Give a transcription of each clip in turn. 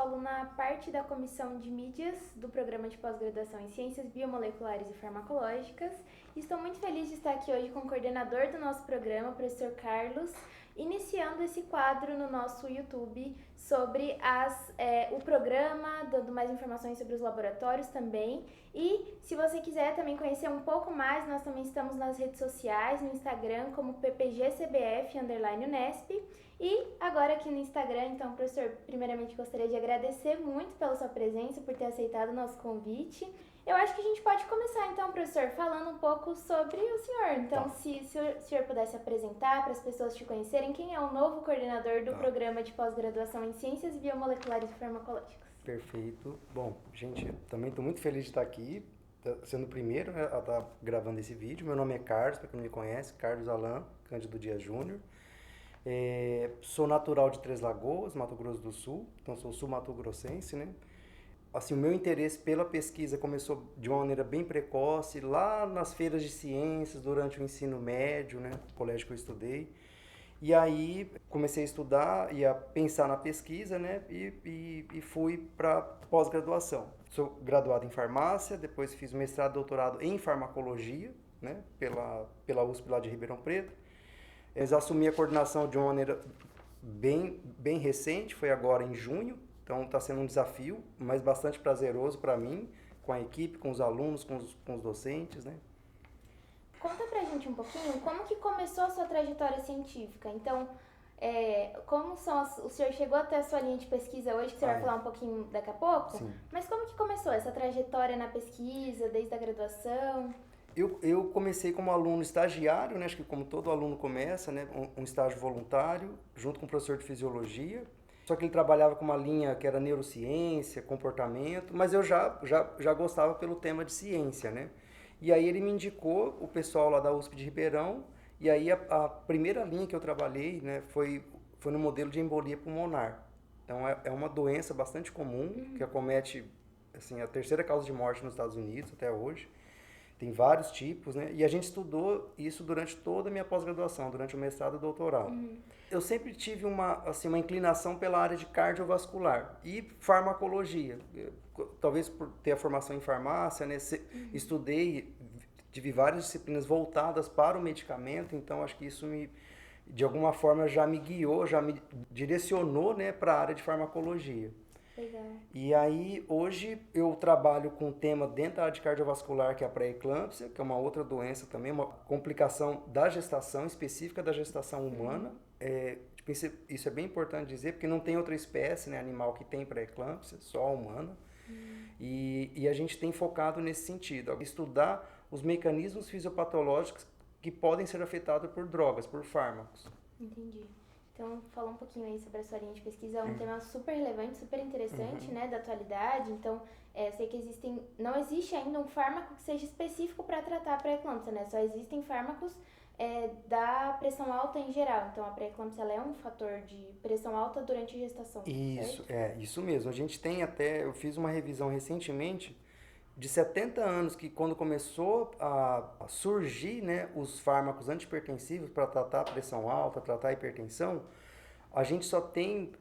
aluna parte da comissão de mídias do programa de pós-graduação em Ciências Biomoleculares e Farmacológicas. Estou muito feliz de estar aqui hoje com o coordenador do nosso programa, o professor Carlos, iniciando esse quadro no nosso YouTube sobre o programa, dando mais informações sobre os laboratórios também. E se você quiser também conhecer um pouco mais, nós também estamos nas redes sociais, no Instagram como ppgcbf_unesp. E agora aqui no Instagram, então, professor, primeiramente gostaria de agradecer muito pela sua presença, por ter aceitado o nosso convite. Eu acho que a gente pode começar, então, professor, falando um pouco sobre o senhor. Então, se o senhor pudesse apresentar para as pessoas te conhecerem, quem é o novo coordenador do programa de pós-graduação em Ciências Biomoleculares e Farmacológicas? Perfeito. Bom, gente, também estou muito feliz de estar aqui, sendo o primeiro, né, a estar gravando esse vídeo. Meu nome é Carlos, para quem não me conhece, Carlos Alain Cândido Dias Júnior. Sou natural de Três Lagoas, Mato Grosso do Sul, então sou sul-mato-grossense, né? Assim, o meu interesse pela pesquisa começou de uma maneira bem precoce, lá nas feiras de ciências, durante o ensino médio, né? O colégio que eu estudei. E aí comecei a estudar e a pensar na pesquisa, né? E fui para pós-graduação. Sou graduado em farmácia, depois fiz mestrado e doutorado em farmacologia, né? Pela USP lá de Ribeirão Preto. Eles assumi a coordenação de uma maneira bem recente, foi agora em junho, então está sendo um desafio, mas bastante prazeroso para mim, com a equipe, com os alunos, com os docentes, né? Conta pra gente um pouquinho como que começou a sua trajetória científica. Então, o senhor chegou até a sua linha de pesquisa hoje, que você vai falar um pouquinho daqui a pouco, Sim. Mas como que começou essa trajetória na pesquisa, desde a graduação? Eu comecei como aluno estagiário, né? Acho que como todo aluno começa, né? Um estágio voluntário, junto com o professor de fisiologia. Só que ele trabalhava com uma linha que era neurociência, comportamento, mas eu já gostava pelo tema de ciência, né? E aí ele me indicou o pessoal lá da USP de Ribeirão, e aí a primeira linha que eu trabalhei, né, foi no modelo de embolia pulmonar. Então é uma doença bastante comum, que acomete assim, a terceira causa de morte nos Estados Unidos até hoje. Tem vários tipos, né? E a gente estudou isso durante toda a minha pós-graduação, durante o mestrado e o doutorado. Eu sempre tive uma inclinação pela área de cardiovascular e farmacologia. Talvez por ter a formação em farmácia, né? Estudei, tive várias disciplinas voltadas para o medicamento, então acho que isso de alguma forma já me guiou, já me direcionou, né, para a área de farmacologia. Legal. E aí, hoje, eu trabalho com um tema dentro da área de cardiovascular, que é a pré-eclâmpsia, que é uma outra doença também, uma complicação da gestação, específica da gestação humana. Isso é bem importante dizer, porque não tem outra espécie, né, animal que tem pré-eclâmpsia, só a humana. E a gente tem focado nesse sentido, estudar os mecanismos fisiopatológicos que podem ser afetados por drogas, por fármacos. Entendi. Então, falar um pouquinho aí sobre a sua linha de pesquisa, é um tema super relevante, super interessante, né, da atualidade. Então, sei que não existe ainda um fármaco que seja específico para tratar a pré-eclâmpsia, né? Só existem fármacos da pressão alta em geral. Então, a pré-eclâmpsia ela é um fator de pressão alta durante a gestação. Isso, certo? isso mesmo. A gente tem eu fiz uma revisão recentemente de 70 anos que quando começou a surgir, né, os fármacos antihipertensivos para tratar a pressão alta, tratar a hipertensão, a gente só tem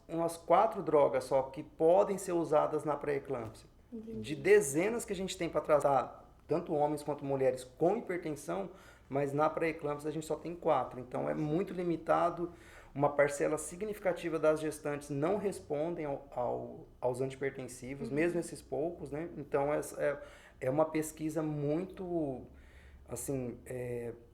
umas 4 drogas só que podem ser usadas na pré-eclâmpsia. De dezenas que a gente tem para tratar tanto homens quanto mulheres com hipertensão, mas na pré-eclâmpsia a gente só tem 4. Então é muito limitado. Uma parcela significativa das gestantes não respondem aos antihipertensivos, mesmo esses poucos, né? Então é uma pesquisa muito, assim,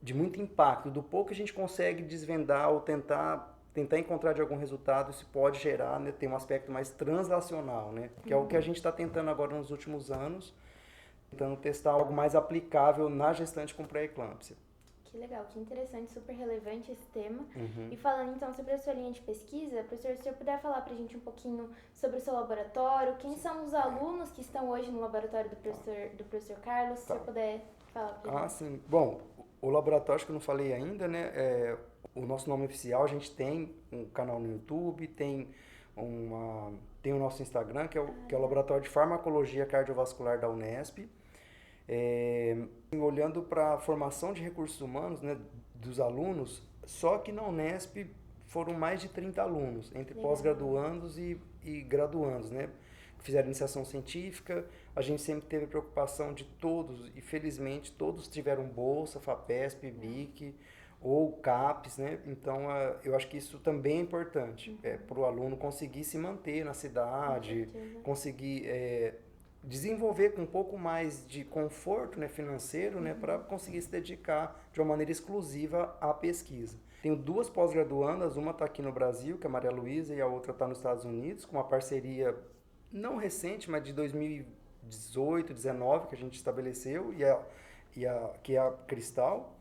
de muito impacto. Do pouco que a gente consegue desvendar ou tentar encontrar de algum resultado, isso pode gerar, né, ter um aspecto mais translacional, né? Que é o que a gente está tentando agora nos últimos anos, tentando testar algo mais aplicável na gestante com pré-eclâmpsia. Que legal, que interessante, super relevante esse tema. E falando então sobre a sua linha de pesquisa, professor, se o senhor puder falar pra gente um pouquinho sobre o seu laboratório, quem são os alunos que estão hoje no laboratório do professor Carlos, se o senhor puder falar pra gente. Sim. Bom, o laboratório, acho que eu não falei ainda, né? O nosso nome oficial, a gente tem um canal no YouTube, tem o nosso Instagram, que é o Laboratório de Farmacologia Cardiovascular da Unesp. Olhando para a formação de recursos humanos, né, dos alunos, só que na Unesp foram mais de 30 alunos, entre Legal. pós-graduandos e graduandos, né? Que fizeram iniciação científica. A gente sempre teve preocupação de todos, e felizmente todos tiveram bolsa, FAPESP, BIC ou CAPES, né? Então, eu acho que isso também é importante, para o aluno conseguir se manter na cidade, conseguir desenvolver com um pouco mais de conforto, né, financeiro, né, para conseguir se dedicar de uma maneira exclusiva à pesquisa. Tenho 2 pós-graduandas, uma está aqui no Brasil, que é a Maria Luísa, e a outra está nos Estados Unidos, com uma parceria não recente, mas de 2018, 2019, que a gente estabeleceu, que é a Cristal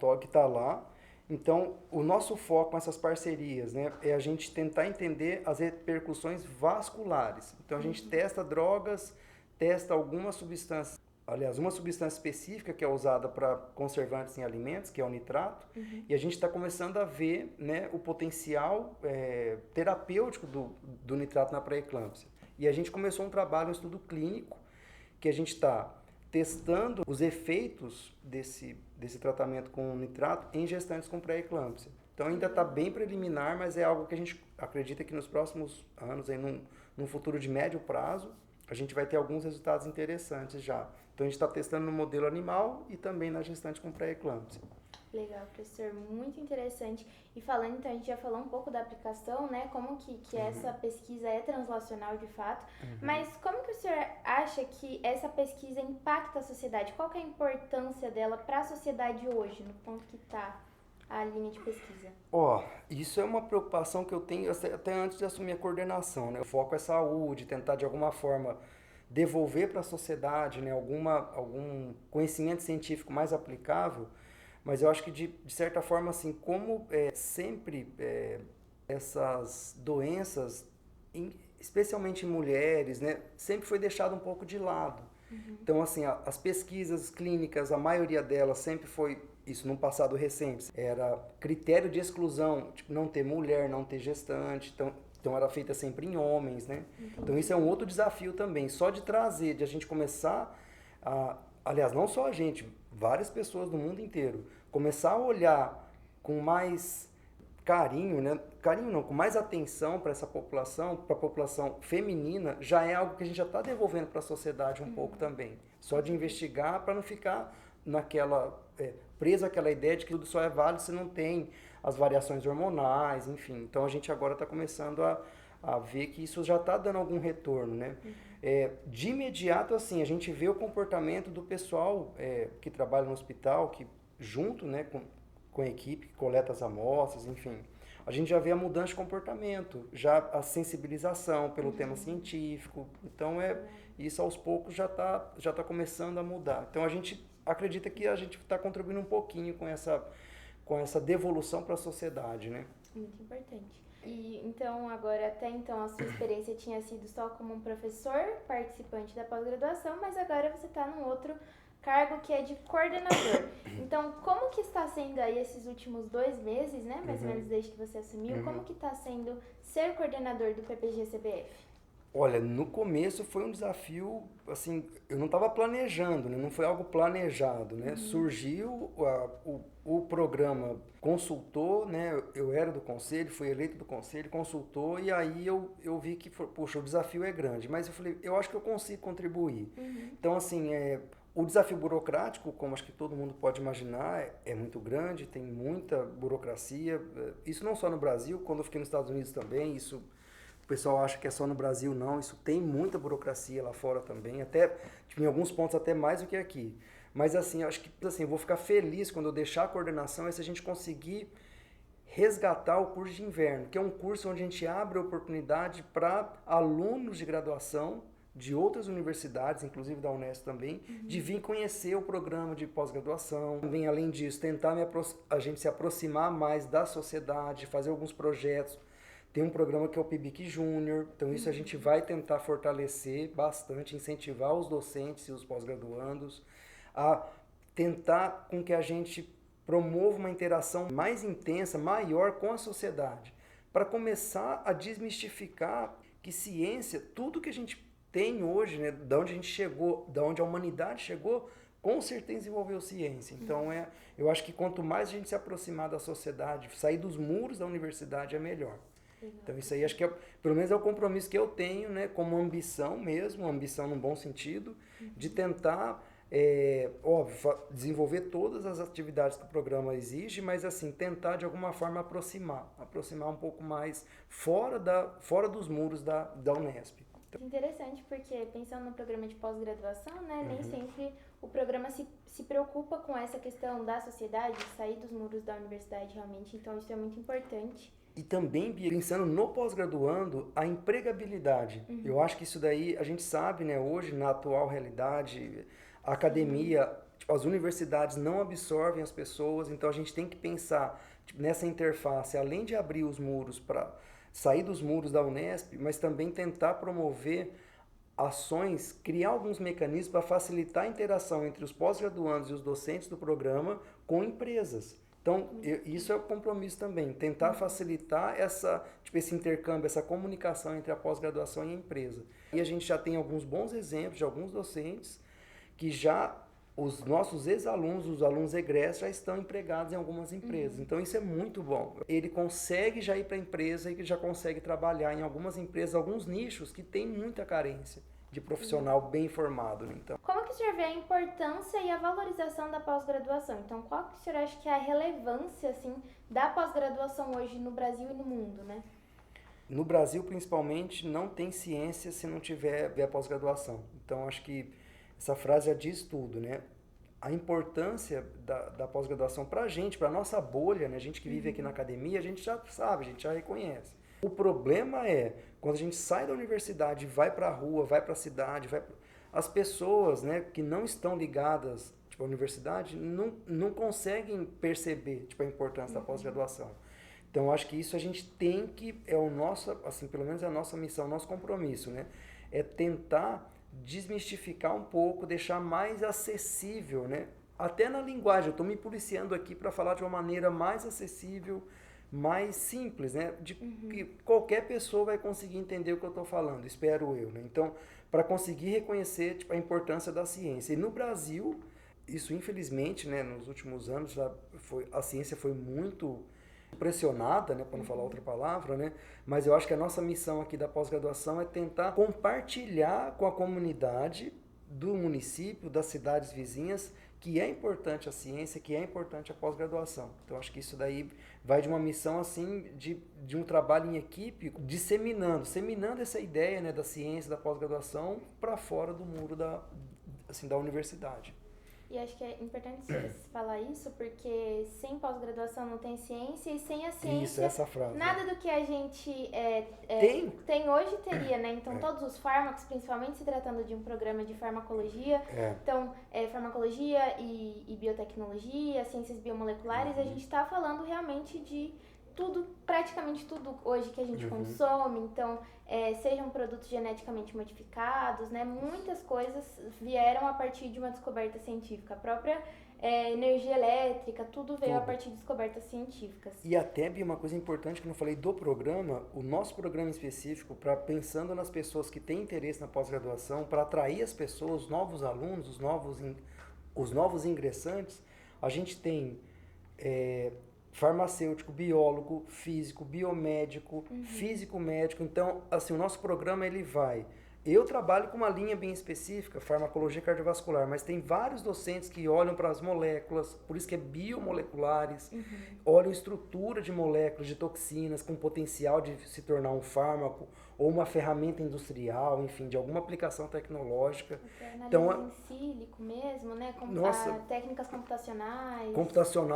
Tog, que está lá. Então, o nosso foco com essas parcerias, né, é a gente tentar entender as repercussões vasculares. Então, a gente testa drogas, testa algumas substâncias, aliás, uma substância específica que é usada para conservantes em alimentos, que é o nitrato, e a gente está começando a ver, né, o potencial terapêutico do nitrato na pré-eclâmpsia. E a gente começou um trabalho, um estudo clínico, que a gente está testando os efeitos desse tratamento com nitrato em gestantes com pré-eclâmpsia. Então ainda está bem preliminar, mas é algo que a gente acredita que nos próximos anos, aí num futuro de médio prazo, a gente vai ter alguns resultados interessantes já. Então a gente está testando no modelo animal e também na gestante com pré-eclâmpsia. Legal, professor, muito interessante. E falando, então, a gente já falou um pouco da aplicação, né? Como que essa pesquisa é translacional de fato. Mas como que o senhor acha que essa pesquisa impacta a sociedade? Qual que é a importância dela para a sociedade hoje, no ponto que está a linha de pesquisa? Isso é uma preocupação que eu tenho até antes de assumir a coordenação, né? O foco é saúde, tentar de alguma forma devolver para a sociedade, né, algum conhecimento científico mais aplicável. Mas eu acho que, de certa forma, assim, como sempre essas doenças, especialmente em mulheres, né, sempre foi deixado um pouco de lado. Então, assim, as pesquisas clínicas, a maioria delas sempre foi, isso num passado recente, era critério de exclusão, tipo, não ter mulher, não ter gestante, então era feita sempre em homens, né? Então isso é um outro desafio também, só de trazer, de a gente começar aliás, não só a gente, várias pessoas do mundo inteiro, começar a olhar com mais carinho, né? Carinho não, com mais atenção para essa população, para a população feminina, já é algo que a gente já está devolvendo para a sociedade um pouco também. Só de investigar para não ficar preso àquela ideia de que tudo só é válido se não tem as variações hormonais, enfim. Então a gente agora está começando a ver que isso já está dando algum retorno, né? De imediato, assim, a gente vê o comportamento do pessoal que trabalha no hospital, que junto, né, com a equipe que coleta as amostras, enfim, a gente já vê a mudança de comportamento, já a sensibilização pelo tema científico. Então isso aos poucos já tá começando a mudar. Então a gente acredita que a gente está contribuindo um pouquinho com essa devolução para a sociedade, né? Muito importante. E então, até então, a sua experiência tinha sido só como um professor, participante da pós-graduação, mas agora você está num outro cargo que é de coordenador. Então, como que está sendo aí esses últimos 2 meses, né, mais ou menos desde que você assumiu, como que está sendo ser coordenador do PPG-CBF? Olha, no começo foi um desafio, assim, eu não estava planejando, né? Não foi algo planejado, né? Surgiu, o programa consultou, né? Eu era do conselho, fui eleito do conselho, consultou, e aí eu vi que, poxa, o desafio é grande, mas eu falei, eu acho que eu consigo contribuir. Então, assim, o desafio burocrático, como acho que todo mundo pode imaginar, é muito grande, tem muita burocracia, isso não só no Brasil, quando eu fiquei nos Estados Unidos também, isso... O pessoal acha que é só no Brasil, não. Isso tem muita burocracia lá fora também. Até, tipo, em alguns pontos, até mais do que aqui. Mas, assim, eu acho que eu vou ficar feliz quando eu deixar a coordenação se a gente conseguir resgatar o curso de inverno, que é um curso onde a gente abre oportunidade para alunos de graduação de outras universidades, inclusive da Unesp também, de vir conhecer o programa de pós-graduação. Também, além disso, tentar a gente se aproximar mais da sociedade, fazer alguns projetos. Tem um programa que é o PIBIC Júnior, então isso a gente vai tentar fortalecer bastante, incentivar os docentes e os pós-graduandos a tentar com que a gente promova uma interação mais intensa, maior com a sociedade, para começar a desmistificar que ciência, tudo que a gente tem hoje, né, da onde a gente chegou, da onde a humanidade chegou, com certeza desenvolveu ciência. Então, eu acho que quanto mais a gente se aproximar da sociedade, sair dos muros da universidade é melhor. Então, isso aí acho que pelo menos é o compromisso que eu tenho, né, como ambição mesmo, ambição num bom sentido, de tentar, óbvio, desenvolver todas as atividades que o programa exige, mas assim, tentar de alguma forma aproximar um pouco mais fora dos muros da Unesp. Interessante, porque pensando no programa de pós-graduação, né, nem sempre o programa se preocupa com essa questão da sociedade, sair dos muros da universidade realmente, então isso é muito importante. E também, Bia, pensando no pós-graduando, a empregabilidade. Eu acho que isso daí, a gente sabe, né, hoje, na atual realidade, a academia, tipo, as universidades não absorvem as pessoas, então a gente tem que pensar tipo, nessa interface, além de abrir os muros para sair dos muros da Unesp, mas também tentar promover ações, criar alguns mecanismos para facilitar a interação entre os pós-graduandos e os docentes do programa com empresas. Então, isso é o compromisso também, tentar facilitar esse intercâmbio, essa comunicação entre a pós-graduação e a empresa. E a gente já tem alguns bons exemplos de alguns docentes que os nossos ex-alunos, os alunos egressos, já estão empregados em algumas empresas. Então, isso é muito bom. Ele consegue já ir para a empresa e já consegue trabalhar em algumas empresas, alguns nichos que tem muita carência de profissional bem formado. Né? Então, como que o senhor vê a importância e a valorização da pós-graduação? Então, qual que o senhor acha que é a relevância assim, da pós-graduação hoje no Brasil e no mundo, né? No Brasil, principalmente, não tem ciência se não tiver a pós-graduação. Então, acho que essa frase já diz tudo, né? A importância da pós-graduação para a gente, para a nossa bolha, né? A gente que vive aqui na academia, a gente já sabe, a gente já reconhece. O problema é, quando a gente sai da universidade, vai para a rua, vai para a cidade, as pessoas, né, que não estão ligadas tipo, à universidade não conseguem perceber tipo, a importância da pós-graduação. Então, acho que isso a gente tem que, é o nosso, assim, pelo menos é a nossa missão, o nosso compromisso, né? É tentar desmistificar um pouco, deixar mais acessível, né? Até na linguagem, eu estou me policiando aqui para falar de uma maneira mais acessível, mais simples, né? De que qualquer pessoa vai conseguir entender o que eu estou falando, espero eu, né? Então, para conseguir reconhecer tipo, a importância da ciência. E no Brasil, isso infelizmente, né, nos últimos anos, a ciência foi muito pressionada, né, para não falar outra palavra, né? Mas eu acho que a nossa missão aqui da pós-graduação é tentar compartilhar com a comunidade do município, das cidades vizinhas, que é importante a ciência, que é importante a pós-graduação. Então, acho que isso daí vai de uma missão, assim, de um trabalho em equipe, disseminando essa ideia, né, da ciência, da pós-graduação, para fora do muro da universidade. E acho que é importante você falar isso, porque sem pós-graduação não tem ciência, e sem a ciência, isso, essa frase, nada do que a gente tem hoje teria, né? Então, todos os fármacos, principalmente se tratando de um programa de farmacologia, então, farmacologia e biotecnologia, ciências biomoleculares, a gente está falando realmente de tudo, praticamente tudo hoje que a gente consome, então, sejam produtos geneticamente modificados, né? Muitas coisas vieram a partir de uma descoberta científica. A própria energia elétrica, tudo veio a partir de descobertas científicas. E até, Bia, uma coisa importante que eu não falei do programa, o nosso programa específico, pensando nas pessoas que têm interesse na pós-graduação, para atrair as pessoas, os novos alunos, os novos ingressantes, a gente tem farmacêutico, biólogo, físico, biomédico, físico-médico. Então, assim, o nosso programa, ele vai... Eu trabalho com uma linha bem específica, farmacologia cardiovascular, mas tem vários docentes que olham para as moléculas, por isso que é biomoleculares, olham estrutura de moléculas, de toxinas, com potencial de se tornar um fármaco ou uma ferramenta industrial, enfim, de alguma aplicação tecnológica. Então, em sílico mesmo, né? Técnicas computacionais.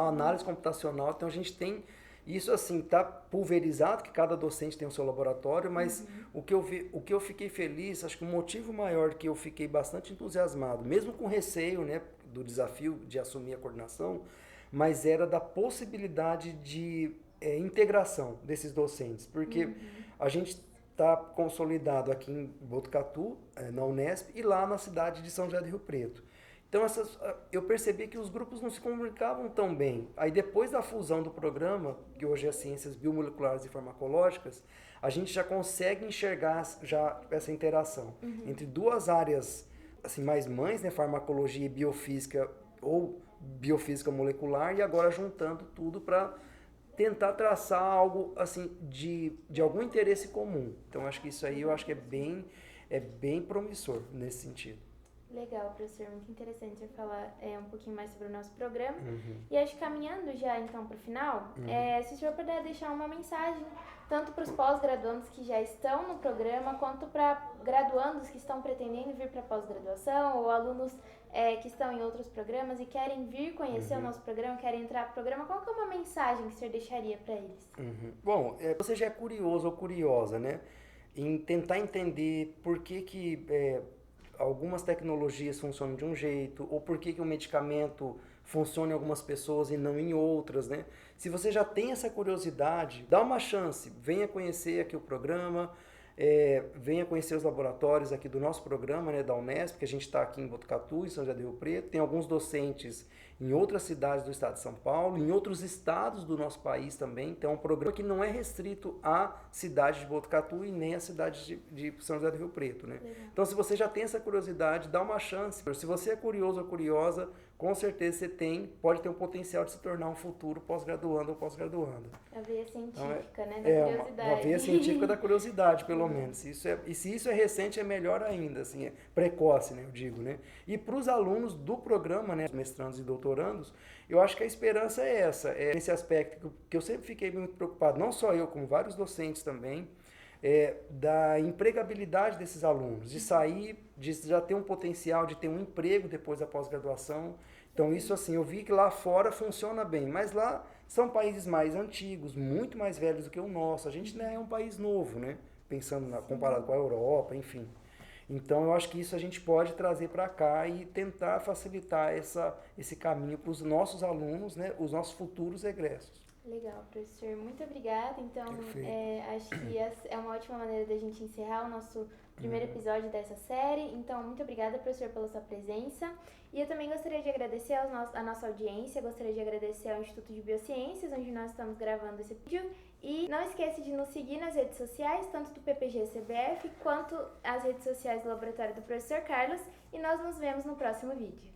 Análise computacional. Então, a gente tem... Isso, assim, está pulverizado, que cada docente tem o seu laboratório, mas o que eu fiquei feliz, acho que o motivo maior que eu fiquei bastante entusiasmado, mesmo com receio, né, do desafio de assumir a coordenação, mas era da possibilidade de integração desses docentes, porque a gente está consolidado aqui em Botucatu, na Unesp, e lá na cidade de São José do Rio Preto. Então, eu percebi que os grupos não se comunicavam tão bem. Aí, depois da fusão do programa, que hoje é Ciências Biomoleculares e Farmacológicas, a gente já consegue enxergar já essa interação entre duas áreas assim, mais mães, né? Farmacologia e biofísica ou biofísica molecular, e agora juntando tudo para tentar traçar algo assim de algum interesse comum. Então acho que isso aí eu acho que é bem promissor nesse sentido. Legal, professor, muito interessante você falar um pouquinho mais sobre o nosso programa. Uhum. E acho que caminhando já então para o final, se o senhor puder deixar uma mensagem, tanto para os pós-graduandos que já estão no programa, quanto para graduandos que estão pretendendo vir para pós-graduação, ou alunos que estão em outros programas e querem vir conhecer o nosso programa, querem entrar para o programa, qual que é uma mensagem que o senhor deixaria para eles? Bom, você já é curioso ou curiosa, né? Em tentar entender por que algumas tecnologias funcionam de um jeito, ou por que um medicamento funciona em algumas pessoas e não em outras, né? Se você já tem essa curiosidade, dá uma chance, venha conhecer aqui o programa, venha conhecer os laboratórios aqui do nosso programa, né, da Unesp, que a gente está aqui em Botucatu, em São José do Rio Preto, tem alguns docentes em outras cidades do estado de São Paulo, em outros estados do nosso país também. Então é um programa que não é restrito à cidade de Botucatu e nem à cidade de São José do Rio Preto, né? Então se você já tem essa curiosidade, dá uma chance. Se você é curioso ou curiosa, com certeza você pode ter um potencial de se tornar um futuro pós-graduando ou pós-graduanda. A veia científica, então, né, da curiosidade. Uma veia científica da curiosidade, pelo menos. E se isso é recente, é melhor ainda, assim, é precoce, né, eu digo, né? E para os alunos do programa, né, mestrandos e doutorandos, eu acho que a esperança é essa, esse aspecto que eu sempre fiquei muito preocupado, não só eu, como vários docentes também, da empregabilidade desses alunos, de sair, de já ter um potencial de ter um emprego depois da pós-graduação. Então isso assim, eu vi que lá fora funciona bem, mas lá são países mais antigos, muito mais velhos do que o nosso. A gente não é um país novo, né? Comparado com a Europa, enfim. Então eu acho que isso a gente pode trazer para cá e tentar facilitar esse caminho para os nossos alunos, né? Os nossos futuros egressos. Legal, professor. Muito obrigada. Então, acho que essa é uma ótima maneira da gente encerrar o nosso primeiro episódio dessa série. Então, muito obrigada, professor, pela sua presença. E eu também gostaria de agradecer a nossa audiência, gostaria de agradecer ao Instituto de Biociências, onde nós estamos gravando esse vídeo. E não esqueça de nos seguir nas redes sociais, tanto do PPG-CBF, quanto as redes sociais do Laboratório do Professor Carlos. E nós nos vemos no próximo vídeo.